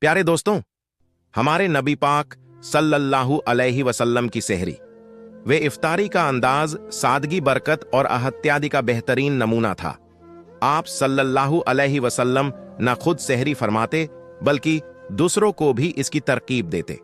प्यारे दोस्तों, हमारे नबी पाक सल्लल्लाहु अलैहि वसल्लम की सेहरी वे इफ्तारी का अंदाज सादगी, बरकत और अहत्यादि का बेहतरीन नमूना था। आप सल्लल्लाहु अलैहि वसल्लम न खुद सेहरी फरमाते बल्कि दूसरों को भी इसकी तरकीब देते,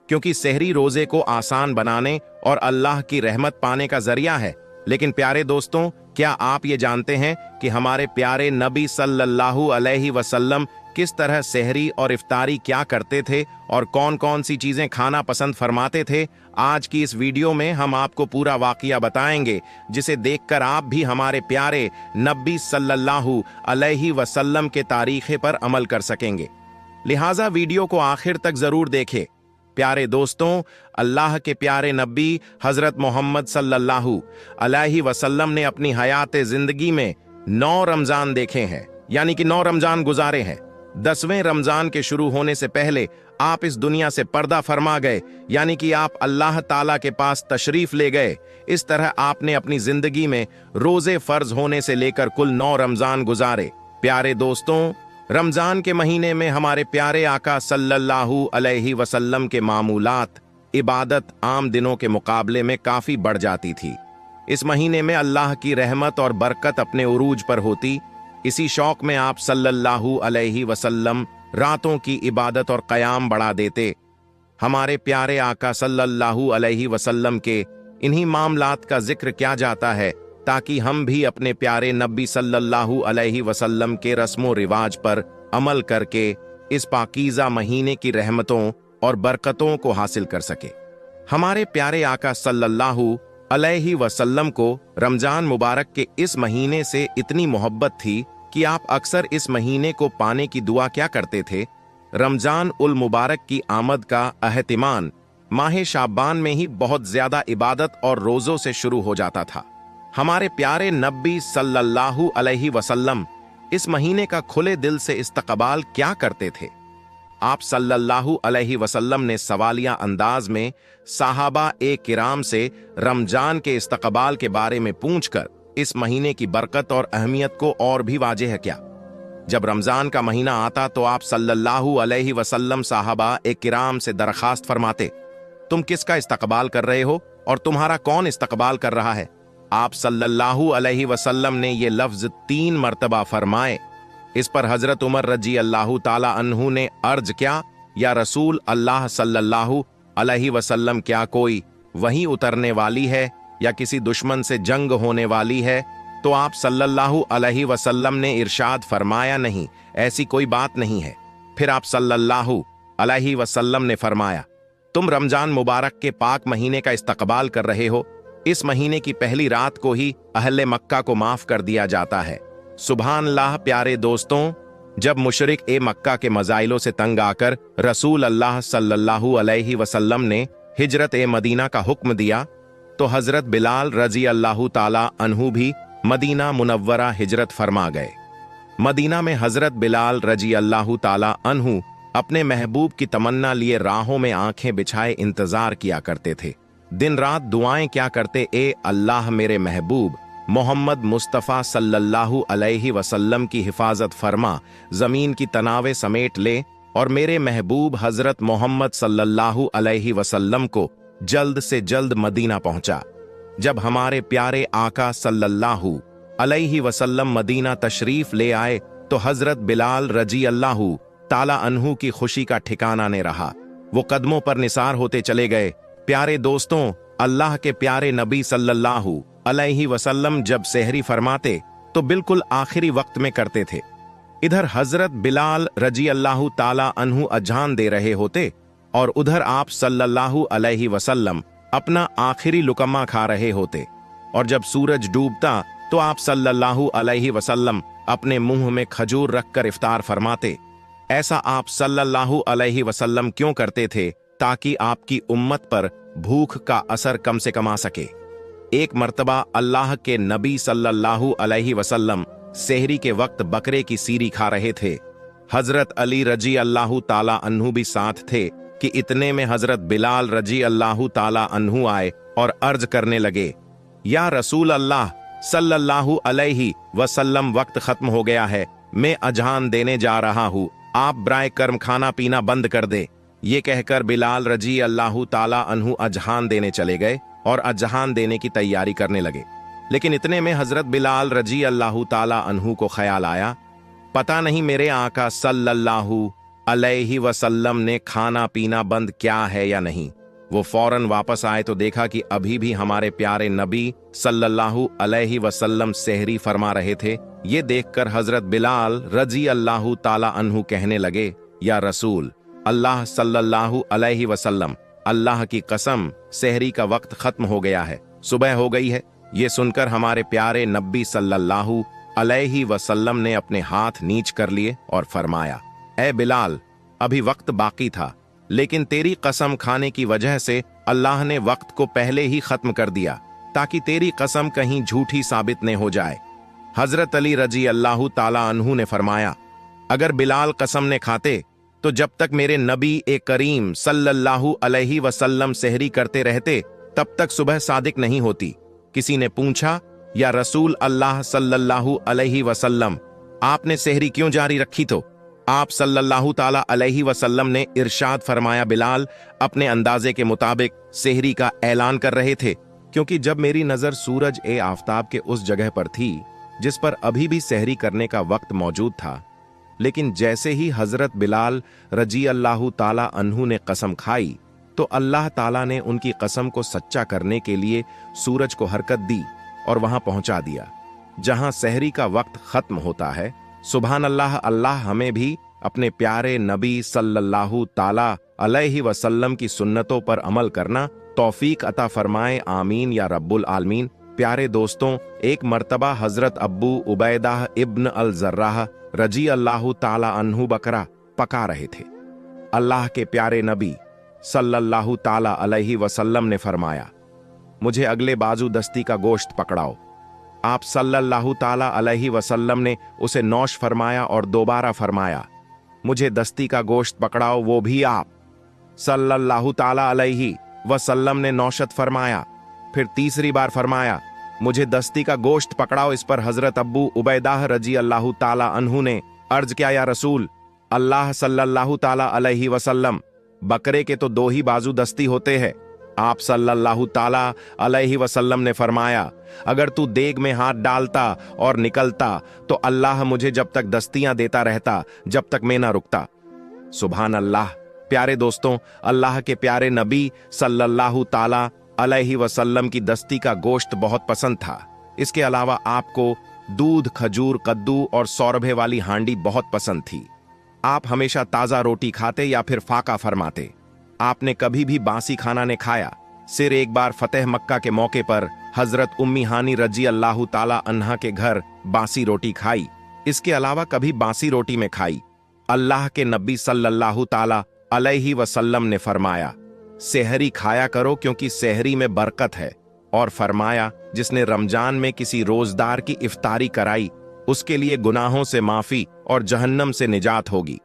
क्योंकि सेहरी रोजे को आसान बनाने और अल्लाह की रहमत पाने का जरिया है। लेकिन प्यारे दोस्तों, क्या आप ये जानते हैं कि हमारे प्यारे नबी सल्लल्लाहु अलैहि वसल्लम किस तरह सेहरी और इफ्तारी क्या करते थे और कौन कौन सी चीजें खाना पसंद फरमाते थे? आज की इस वीडियो में हम आपको पूरा वाकया बताएंगे, जिसे देखकर आप भी हमारे प्यारे नबी सल्लल्लाहु अलैहि वसल्लम के तारीखे पर अमल कर सकेंगे। लिहाजा वीडियो को आखिर तक जरूर देखें। प्यारे दोस्तों, अल्लाह के प्यारे नबी हजरत मोहम्मद सल्लल्लाहु अलैहि वसल्लम ने अपनी हयात जिंदगी में 9 रमजान देखे हैं, यानी कि 9 रमजान गुजारे हैं। 10वें रमजान के शुरू होने से पहले आप इस दुनिया से पर्दा फरमा गए, यानी कि आप अल्लाह ताला के पास तशरीफ ले गए। इस तरह आपने अपनी जिंदगी में रोजे फर्ज होने से लेकर कुल 9 रमजान गुजारे। प्यारे दोस्तों, रमजान के महीने में हमारे प्यारे आका सल्लल्लाहु अलैहि वसल्लम के मामूलात, इबादत आम दिनों के मुकाबले में काफी बढ़ जाती थी। इस महीने में अल्लाह की रहमत और बरकत अपने उरूज पर होती। इसी शौक में आप सल्लल्लाहु अलैहि वसल्लम रातों की इबादत और क़याम बढ़ा देते। हमारे प्यारे आका सल्लल्लाहु अलैहि वसल्लम के इन्हीं मामलात का जिक्र किया जाता है, ताकि हम भी अपने प्यारे नबी सल्लल्लाहु अलैहि वसल्लम के रस्मों रिवाज पर अमल करके इस पाकीज़ा महीने की रहमतों और बरकतों को हासिल कर सके। हमारे प्यारे आका सल्लल्लाहु अलैहि वसल्लम को रमजान मुबारक के इस महीने से इतनी मोहब्बत थी कि आप अक्सर इस महीने को पाने की दुआ क्या करते थे? रमजान उल मुबारक की आमद का एहतिमाम माह शाबान में ही बहुत ज्यादा इबादत और रोजों से शुरू हो जाता था। हमारे प्यारे नबी सल्लल्लाहु अलैहि वसल्लम इस महीने का खुले दिल से इस्तकबाल क्या करते थे? आप सल्लल्लाहु अलैहि वसल्लम ने सवालिया अंदाज में साहबा ए किराम से रमजान के इस्तकबाल के बारे में पूछकर इस महीने की बरकत और अहमियत को और भी वाज़ेह किया। जब रमजान का महीना आता तो आप सल्लल्लाहु अलैहि वसल्लम साहबा ए किराम से दरखास्त फरमाते, तुम किसका इस्तकबाल कर रहे हो और तुम्हारा कौन इस्तकबाल कर रहा है? आप सल्लल्लाहु अलैहि वसल्लम ने ये लफ्ज 3 मर्तबा फरमाए। इस पर हजरत उमर रजी अल्लाह ताला अन्हु ने अर्ज किया, या रसूल अल्लाह सल्लल्लाहु अलैहि वसल्लम, क्या कोई वही उतरने वाली है या किसी दुश्मन से जंग होने वाली है? तो आप सल्लल्लाहु अलैहि वसल्लम ने इरशाद फरमाया, नहीं, ऐसी कोई बात नहीं है। फिर आप सल्लल्लाहु अलैहि वसल्लम ने फरमाया, तुम रमजान मुबारक के पाक महीने का इस्तकबाल कर रहे हो। इस महीने की पहली रात को ही अहले मक्का को माफ कर दिया जाता है। सुभान अल्लाह। प्यारे दोस्तों, जब मुशरिक ए मक्का के मजाइलों से तंग आकर रसूल अल्लाह सल्लल्लाहु अलैहि वसल्लम ने हिजरत ए मदीना का हुक्म दिया, तो हजरत बिलाल रजी अल्लाह ताला अन्हु भी मदीना मुनव्वरा हिजरत फरमा गए। मदीना में हजरत बिलाल रजी अल्लाह ताला अन्हु अपने महबूब की तमन्ना लिए राहों में आंखें बिछाए इंतजार किया करते थे। दिन रात दुआएं क्या करते, ए अल्लाह मेरे महबूब मोहम्मद मुस्तफ़ा सल्लल्लाहु अलैहि वसल्लम की हिफाजत फरमा, जमीन की तनावे समेट ले और मेरे महबूब हजरत मोहम्मद सल्लल्लाहु अलैहि वसल्लम को जल्द से जल्द मदीना पहुंचा। जब हमारे प्यारे आका सल्लल्लाहु अलैहि वसल्लम मदीना तशरीफ ले आए तो हजरत बिलाल रजी अल्लाहु ताला अन्हु की खुशी का ठिकाना नहीं रहा। वो कदमों पर निसार होते चले गए। प्यारे दोस्तों, अल्लाह के प्यारे नबी सल्लल्लाहु अलैहि वसल्लम जब सेहरी फरमाते तो बिल्कुल आखिरी वक्त में करते थे। इधर हजरत बिलाल रजी अल्लाह ताला अन्हु अजान दे रहे होते और उधर आप सल्लल्लाहु अलैहि वसल्लम अपना आखिरी लुकमा खा रहे होते। और जब सूरज डूबता तो आप सल्लल्लाहु अलैहि वसल्लम अपने मुंह में खजूर रखकर इफ्तार फरमाते। ऐसा आप सल्लल्लाहु अलैहि वसल्लम क्यों करते थे? ताकि आपकी उम्मत पर भूख का असर कम से कम आ सके। एक मर्तबा अल्लाह के नबी सल्लल्लाहु अलैहि वसल्लम सेहरी के वक्त बकरे की सीरी खा रहे थे। हजरत अली रजी अल्लाह ताला अन्हु भी साथ थे कि इतने में हजरत बिलाल रजी अल्लाह ताला अन्हु आए और अर्ज करने लगे, या रसूल अल्लाह सल्लल्लाहु अलैहि वसल्लम, वक्त खत्म हो गया है, मैं अजान देने जा रहा हूँ, आप ब्राय कर्म खाना पीना बंद कर दे। ये कहकर बिलाल रजी अल्लाह ताला अन्हु अजहान देने चले गए और अजहान देने की तैयारी करने लगे। लेकिन इतने में हजरत बिलाल रजी अल्लाह ताला अन्हु को ख्याल आया, पता नहीं मेरे आका सल्लल्लाहु अलैहि वसल्लम ने खाना पीना बंद क्या है या नहीं। वो फौरन वापस आए तो देखा कि अभी भी हमारे प्यारे नबी सल्लल्लाहु अलैहि वसल्लम सहरी फरमा रहे थे। ये देखकर हजरत बिलाल रजी अल्लाह ताला अन्हु कहने लगे, या रसूल अल्लाह सल्लल्लाहु अलैहि वसल्लम, अल्लाह की कसम सहरी का वक्त खत्म हो गया है, सुबह हो गई है। ये सुनकर हमारे प्यारे नबी सल्लल्लाहु अलैहि वसल्लम ने अपने हाथ नीच कर लिए और फरमाया, ए बिलाल, अभी वक्त बाकी था, लेकिन तेरी कसम खाने की वजह से अल्लाह ने वक्त को पहले ही खत्म कर दिया, ताकि तेरी कसम कहीं झूठी साबित न हो जाए। हजरत अली रजी अल्लाह ताला अन्हु ने फरमाया, अगर बिलाल कसम ने खाते तो जब तक मेरे नबी ए करीम सल्लल्लाहु अलैहि वसल्लम सहरी करते रहते तब तक सुबह सादिक नहीं होती। किसी ने पूछा, या रसूल अल्लाह सल्लल्लाहु अलैहि वसल्लम, आपने सहरी क्यों जारी रखी? तो आप सल्लल्लाहु ताला अलैहि वसल्लम ने इरशाद फरमाया, बिलाल अपने अंदाजे के मुताबिक सहरी का ऐलान कर रहे थे, क्योंकि जब मेरी नजर सूरज ए आफताब के उस जगह पर थी जिस पर अभी भी सहरी करने का वक्त मौजूद था। लेकिन जैसे ही हजरत बिलाल रजी अल्लाह ताला अन्हु ने कसम खाई तो अल्लाह ताला ने उनकी कसम को सच्चा करने के लिए सूरज को हरकत दी और वहां पहुंचा दिया जहां सहरी का वक्त खत्म होता है। सुभान अल्लाह, अल्लाह हमें भी अपने प्यारे नबी सल्लल्लाहु ताला अलैहि वसल्लम की सुन्नतों पर अमल करना तौफीक अता फरमाए, आमीन या रब्बुल आलमीन। प्यारे दोस्तों, एक मर्तबा हजरत अब्बू उबैदा इब्न अल जर्राह रजी अल्लाह ताला अन्हु बकरा पका रहे थे। अल्लाह के प्यारे नबी सल्लल्लाहु ताला अलैहि वसल्लम ने फरमाया, मुझे अगले बाजू दस्ती का गोश्त पकड़ाओ। आप सल्लल्लाहु ताला अलैहि वसल्लम ने उसे नौश फरमाया और दोबारा फरमाया, मुझे दस्ती का गोश्त पकड़ाओ। वो भी आप सल्लल्लाहु ताला अलैहि वसल्लम ने नौशत फरमाया। फिर तीसरी बार फरमाया, मुझे दस्ती का गोश्त पकड़ाओ। इस पर हजरत अब्बू उबैदाह रजी अल्लाह ताला अन्हु ने अर्ज किया, या रसूल अल्लाह सल्लल्लाहु ताला अलैहि वसल्लम, बकरे के तो दो ही बाजू दस्ती होते हैं। आप सल्लल्लाहु ताला अलैहि वसल्लम ने फरमाया, अगर तू देग में हाथ डालता और निकलता तो अल्लाह मुझे जब तक दस्तियां देता रहता जब तक मैं ना रुकता। सुभान अल्लाह। प्यारे दोस्तों, अल्लाह के प्यारे नबी सल्लल्लाहु ताला अलैहि वसल्लम की दस्ती का गोश्त बहुत पसंद था। इसके अलावा आपको दूध, खजूर, कद्दू और सौरभे वाली हांडी बहुत पसंद थी। आप हमेशा ताजा रोटी खाते या फिर फाका फरमाते। आपने कभी भी बासी खाना नहीं खाया। सिर एक बार फतेह मक्का के मौके पर हजरत उम्मी हानी रजी अल्लाह ताला अन्हा के घर बासी रोटी खाई। इसके अलावा कभी बासी रोटी में खाई। अल्लाह के नबी सल्लल्लाहु ताला अलैहि वसल्लम ने फरमाया, सेहरी खाया करो क्योंकि सेहरी में बरकत है। और फरमाया, जिसने रमजान में किसी रोजदार की इफ्तारी कराई उसके लिए गुनाहों से माफी और जहन्नम से निजात होगी।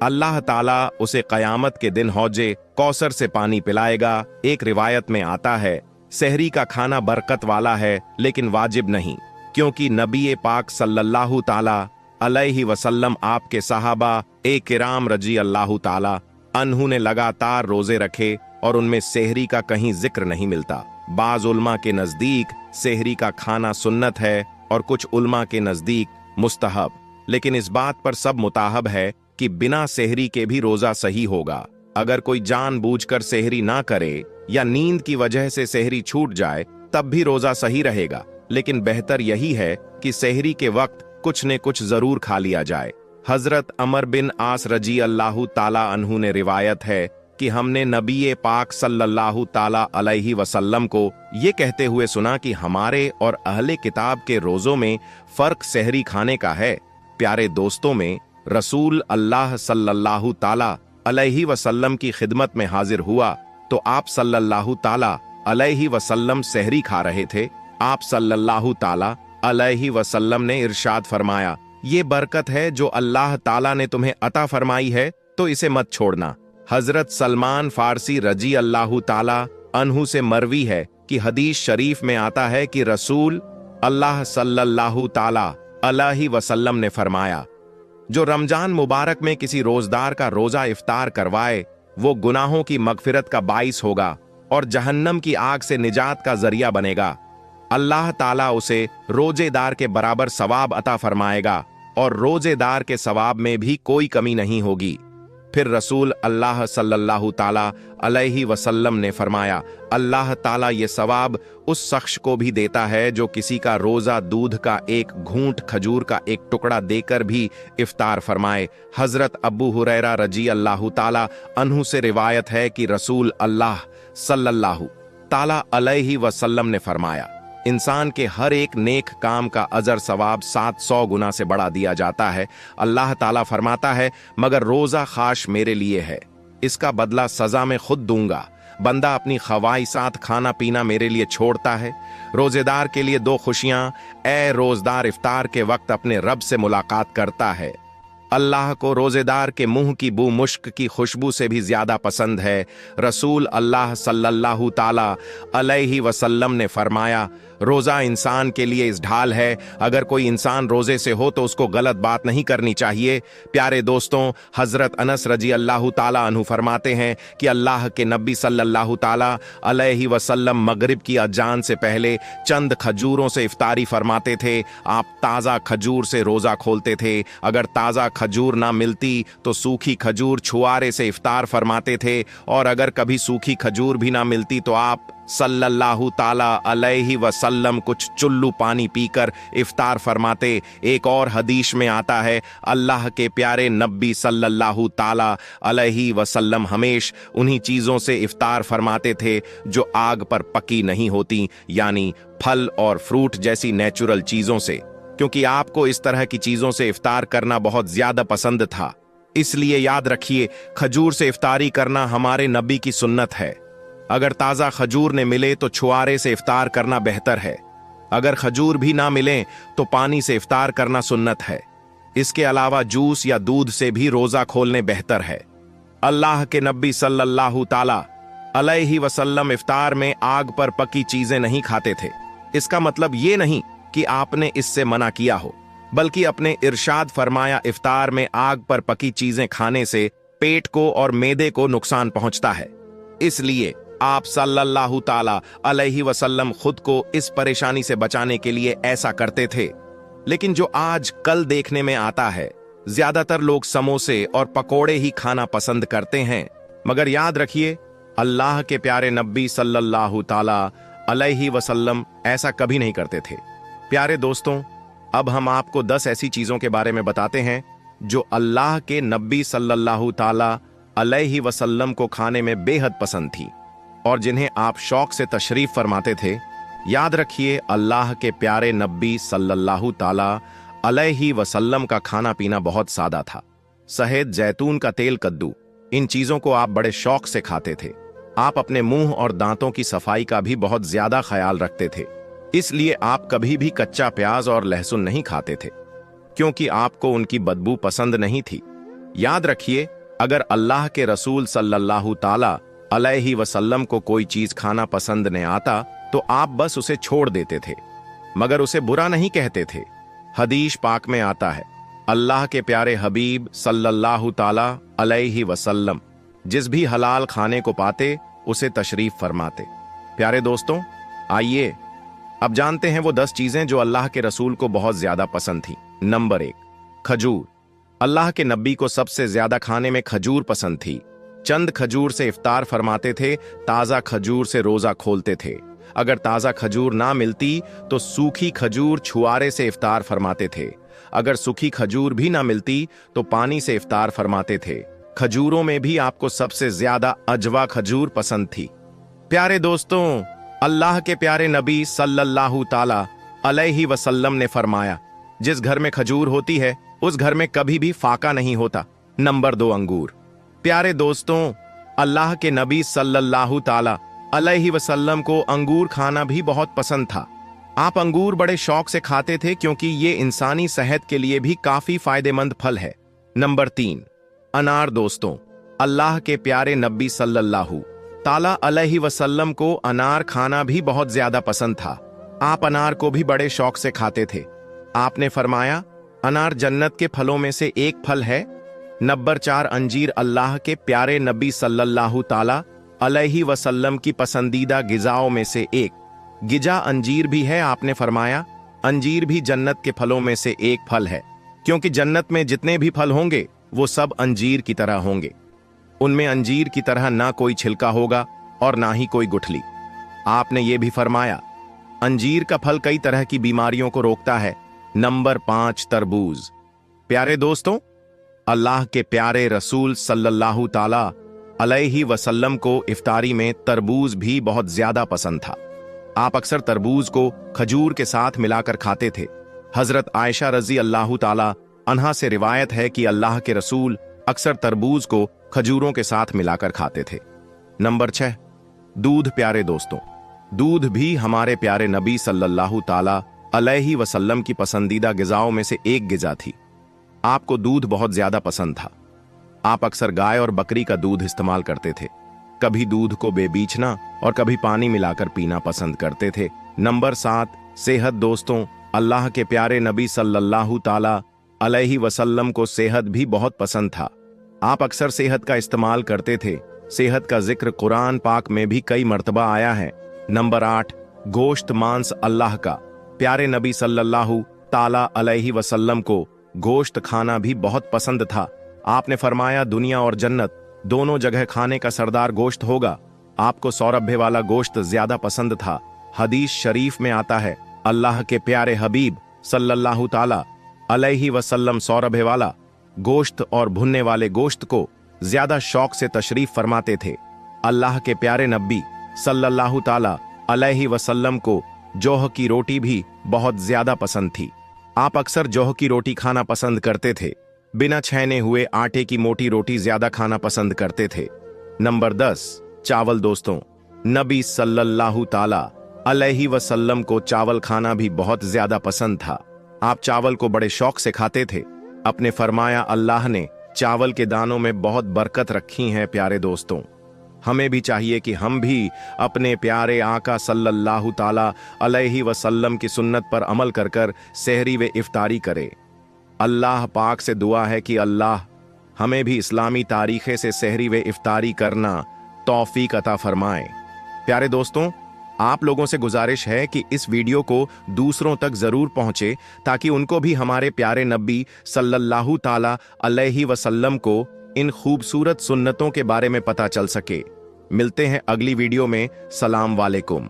अल्लाह ताला उसे कयामत के दिन हौजे कौसर से पानी पिलाएगा। एक रिवायत में आता है, सेहरी का खाना बरकत वाला है लेकिन वाजिब नहीं, क्योंकि नबी पाक सल्लल्लाहु ताला अलैहि वसल्लम, आपके साहबा ए किराम रजी अल्लाह ताला अन्हु ने लगातार रोजे रखे और उनमें सेहरी का कहीं जिक्र नहीं मिलता। बाज उल्मा के नजदीक सेहरी का खाना सुन्नत है और कुछ उल्मा के नजदीक मुस्तहब, लेकिन इस बात पर सब मुताहब है कि बिना सेहरी के भी रोजा सही होगा। अगर कोई जानबूझकर सेहरी ना करे या नींद की वजह से सेहरी छूट जाए तब भी रोजा सही रहेगा, लेकिन बेहतर यही है कि सेहरी के वक्त कुछ न कुछ जरूर खा लिया जाए। हजरत अमर बिन आस रजी अल्लाह ताला अन्हु ने रिवायत है कि हमने नबी पाक सल्लल्लाहु ताला अलैहि वसल्लम को ये कहते हुए सुना कि हमारे और अहले किताब के रोजों में फर्क सेहरी खाने का है। प्यारे दोस्तों, में रसूल अल्लाह सल्लल्लाहु ताला अलैहि वसल्लम की खिदमत में हाजिर हुआ तो आप सल्लल्लाहु ताला अलैहि वसल्लम सेहरी खा रहे थे। आप सल्लल्लाहु ताला अलैहि वसल्लम ने इरशाद फरमाया, ये बरकत है जो अल्लाह ताला ने तुम्हें अता फरमाई है, तो इसे मत छोड़ना। हजरत सलमान फारसी रजी अल्लाह ताला अन्हु से मरवी है कि हदीस शरीफ में आता है कि रसूल अल्लाह सल्लल्लाहु ताला अलैहि वसल्लम ने फरमाया, जो रमजान मुबारक में किसी रोजदार का रोजा इफ्तार करवाए वो गुनाहों की मगफिरत का बाइस होगा और जहन्नम की आग से निजात का जरिया बनेगा। अल्लाह ताला उसे रोजेदार के बराबर सवाब अता फरमाएगा और रोजेदार के सवाब में भी कोई कमी नहीं होगी। फिर रसूल अल्लाह सल्लल्लाहु ताला अलैहि वसल्लम ने फरमाया, अल्लाह ताला ये सवाब उस शख्स को भी देता है जो किसी का रोजा दूध का एक घूंट खजूर का एक टुकड़ा देकर भी इफ्तार फरमाए। हजरत अबू हुरैरा रजी अल्लाह ताला अन्हु से रिवायत है कि रसूल अल्लाह सल्लल्लाहु ताला अलैहि वसल्लम ने फरमाया, इंसान के हर एक नेक काम का अजर सवाब 700 गुना से बढ़ा दिया जाता है। अल्लाह ताला फरमाता है, मगर रोजा खाश मेरे लिए है, इसका बदला सजा में खुद दूंगा। बंदा अपनी ख्वाहिशात खाना पीना मेरे लिए छोड़ता है। रोजेदार के लिए दो खुशियां, ए रोजदार इफ्तार के वक्त अपने रब से मुलाकात करता है। अल्लाह को रोजेदार के मुंह की बू मुश्क की खुशबू से भी ज्यादा पसंद है। रसूल अल्लाह सल्लल्लाहु ताला अलैहि वसल्लम ने फरमाया, रोजा इंसान के लिए इस ढाल है, अगर कोई इंसान रोजे से हो तो उसको गलत बात नहीं करनी चाहिए। प्यारे दोस्तों, हजरत अनस रजी अल्लाह ताला अन्हु फरमाते हैं कि अल्लाह के नबी सल्लल्लाहु ताला अलैहि वसल्लम मगरिब की अजान से पहले चंद खजूरों से इफ्तारी फरमाते थे। आप ताज़ा खजूर से रोजा खोलते थे। अगर ताज़ा खजूर ना मिलती तो सूखी खजूर छुआरे से इफ्तार फरमाते थे, और अगर कभी सूखी खजूर भी ना मिलती तो आप सल्लल्लाहु ताला अलैहि वसल्लम कुछ चुल्लू पानी पीकर इफ्तार फरमाते। एक और हदीस में आता है, अल्लाह के प्यारे नबी सल्लल्लाहु ताला अलैहि वसल्लम हमेश उन्हीं चीजों से इफ्तार फरमाते थे जो आग पर पकी नहीं होती, यानी फल और फ्रूट जैसी नेचुरल चीजों से, क्योंकि आपको इस तरह की चीजों से इफ्तार करना बहुत ज्यादा पसंद था। इसलिए याद रखिए, खजूर से इफ्तारी करना हमारे नबी की सुन्नत है। अगर ताज़ा खजूर ने मिले तो छुआरे से इफ्तार करना बेहतर है। अगर खजूर भी ना मिले तो पानी से इफ्तार करना सुन्नत है। इसके अलावा जूस या दूध से भी रोजा खोलने बेहतर है। अल्लाह के नबी सल्लल्लाहु ताला अलैहि वसल्लम इफ्तार में आग पर पकी चीजें नहीं खाते थे। इसका मतलब ये नहीं कि आपने इससे मना किया हो, बल्कि अपने इरशाद फरमाया, इफ्तार में आग पर पकी चीजें खाने से पेट को और मैदे को नुकसान पहुंचता है। इसलिए आप सल्लल्लाहु ताला अलैहि वसल्लम खुद को इस परेशानी से बचाने के लिए ऐसा करते थे। लेकिन जो आज कल देखने में आता है, ज्यादातर लोग समोसे और पकोड़े ही खाना पसंद करते हैं। मगर याद रखिए, अल्लाह के प्यारे नबी सल्लल्लाहु ताला अलैहि वसल्लम ऐसा कभी नहीं करते थे। प्यारे दोस्तों, अब हम आपको 10 ऐसी चीजों के बारे में बताते हैं जो अल्लाह के नबी सल्लल्लाहु ताला अलैहि वसल्लम को खाने में बेहद पसंद थी और जिन्हें आप शौक से तशरीफ फरमाते थे। याद रखिए, अल्लाह के प्यारे नबी सल्लल्लाहु ताला अलैहि वसल्लम का खाना पीना बहुत सादा था। शहद, जैतून का तेल, कद्दू, इन चीजों को आप बड़े शौक से खाते थे। आप अपने मुंह और दांतों की सफाई का भी बहुत ज्यादा ख्याल रखते थे। इसलिए आप कभी भी कच्चा प्याज और लहसुन नहीं खाते थे, क्योंकि आपको उनकी बदबू पसंद नहीं थी। याद रखिए, अगर अल्लाह के रसूल सल्लल्लाहु ताला अलैहि वसल्लम को कोई चीज खाना पसंद न आता तो आप बस उसे छोड़ देते थे, मगर उसे बुरा नहीं कहते थे। हदीस पाक में आता है, अल्लाह के प्यारे हबीब सल्लल्लाहु ताला अलैहि वसल्लम जिस भी हलाल खाने को पाते उसे तशरीफ फरमाते। प्यारे दोस्तों, आइए अब जानते हैं वो 10 चीजें जो अल्लाह के रसूल को बहुत ज्यादा पसंद थी। नंबर 1, खजूर। अल्लाह के नबी को सबसे ज्यादा खाने में खजूर पसंद थी। चंद खजूर से इफ्तार फरमाते थे, ताजा खजूर से रोजा खोलते थे। अगर ताजा खजूर ना मिलती तो सूखी खजूर छुआरे से इफ्तार फरमाते थे। अगर सूखी खजूर भी ना मिलती तो पानी से इफ्तार फरमाते थे। खजूरों में भी आपको सबसे ज्यादा अजवा खजूर पसंद थी। प्यारे दोस्तों, अल्लाह के प्यारे नबी सल्लल्लाहु ताला अलैहि वसल्लम ने फरमाया, जिस घर में खजूर होती है उस घर में कभी भी फाका नहीं होता। नंबर 2, अंगूर। प्यारे दोस्तों, अल्लाह के नबी सल्लल्लाहु ताला अलैहि वसल्लम को अंगूर खाना भी बहुत पसंद था। आप अंगूर बड़े शौक से खाते थे क्योंकि ये इंसानी सेहत के लिए भी काफी फायदेमंद फल है। नंबर 3, अनार। दोस्तों, अल्लाह के प्यारे नबी सल्लल्लाहु ताला अलैहि वसल्लम को अनार खाना भी बहुत ज्यादा पसंद था। आप अनार को भी बड़े शौक से खाते थे। आपने फरमाया, अनार जन्नत के फलों में से एक फल है। नंबर 4, अंजीर अल्लाह के प्यारे नबी सल्लल्लाहु ताला अलैहि वसल्लम की पसंदीदा गिजाओं में से एक गिजा अंजीर भी है। आपने फरमाया अंजीर भी जन्नत के फलों में से एक फल है, क्योंकि जन्नत में जितने भी फल होंगे वो सब अंजीर की तरह होंगे। उनमें अंजीर की तरह ना कोई छिलका होगा और ना ही कोई गुठली। आपने ये भी फरमाया अंजीर का फल कई तरह की बीमारियों को रोकता है। नंबर 5, तरबूज। प्यारे दोस्तों, अल्लाह के प्यारे रसूल सल्लल्लाहु ताला अलैहि वसल्लम को इफ्तारी में तरबूज भी बहुत ज्यादा पसंद था। आप अक्सर तरबूज को खजूर के साथ मिलाकर खाते थे। हजरत आयशा रजी अल्लाह ताला अन्हा से रिवायत है कि अल्लाह के रसूल अक्सर तरबूज को खजूरों के साथ मिलाकर खाते थे। नंबर 6, दूध। प्यारे दोस्तों, दूध भी हमारे प्यारे नबी सल्लल्लाहु ताला अलैहि वसल्लम की पसंदीदा गिजाओं में से एक गिजा थी। आपको दूध बहुत ज्यादा पसंद था। आप अक्सर गाय और बकरी का दूध इस्तेमाल करते थे। कभी दूध को बेबीचना और कभी पानी मिलाकर पीना पसंद करते थे। नंबर 7, सेहत। दोस्तों, अल्लाह के प्यारे नबी सल्लल्लाहु ताला अलैहि वसल्लम को सेहत भी बहुत पसंद था। आप अक्सर सेहत का इस्तेमाल करते थे। सेहत का जिक्र कुरान पाक में भी कई मर्तबा आया है। नंबर 8, गोश्त मांस। अल्लाह का प्यारे नबी सल्लल्लाहु ताला अलैहि वसल्लम को गोश्त खाना भी बहुत पसंद था। आपने फरमाया दुनिया और जन्नत दोनों जगह खाने का सरदार गोश्त होगा। आपको सौरभ्य वाला गोश्त ज्यादा पसंद था। हदीस शरीफ में आता है अल्लाह के प्यारे हबीब सल्लल्लाहु ताला अलैहि वसल्लम सौरभ्य वाला गोश्त और भुनने वाले गोश्त को ज्यादा शौक से तशरीफ फरमाते थे। अल्लाह के प्यारे नबी सल्लल्लाहु ताला अलैहि वसल्लम को जौह की रोटी भी बहुत ज्यादा पसंद थी। आप अक्सर जौह की रोटी खाना पसंद करते थे। बिना छेने हुए आटे की मोटी रोटी ज्यादा खाना पसंद करते थे। नंबर 10, चावल। दोस्तों, नबी सल्लल्लाहु ताला अलैहि वसल्लम को चावल खाना भी बहुत ज्यादा पसंद था। आप चावल को बड़े शौक से खाते थे। अपने फरमाया अल्लाह ने चावल के दानों में बहुत बरकत रखी है। प्यारे दोस्तों, हमें भी चाहिए कि हम भी अपने प्यारे आका सल्लल्लाहु ताला अलैहि वसल्लम की सुन्नत पर अमल कर कर सहरी व इफ्तारी करें। अल्लाह पाक से दुआ है कि अल्लाह हमें भी इस्लामी तारीखे से सहरी व इफ्तारी करना तौफीक अता फरमाए। प्यारे दोस्तों, आप लोगों से गुजारिश है कि इस वीडियो को दूसरों तक जरूर पहुंचे, ताकि उनको भी हमारे प्यारे नबी सल्लल्लाहु ताला अलैहि वसल्लम को इन खूबसूरत सुन्नतों के बारे में पता चल सके। मिलते हैं अगली वीडियो में। सलाम वालेकुम।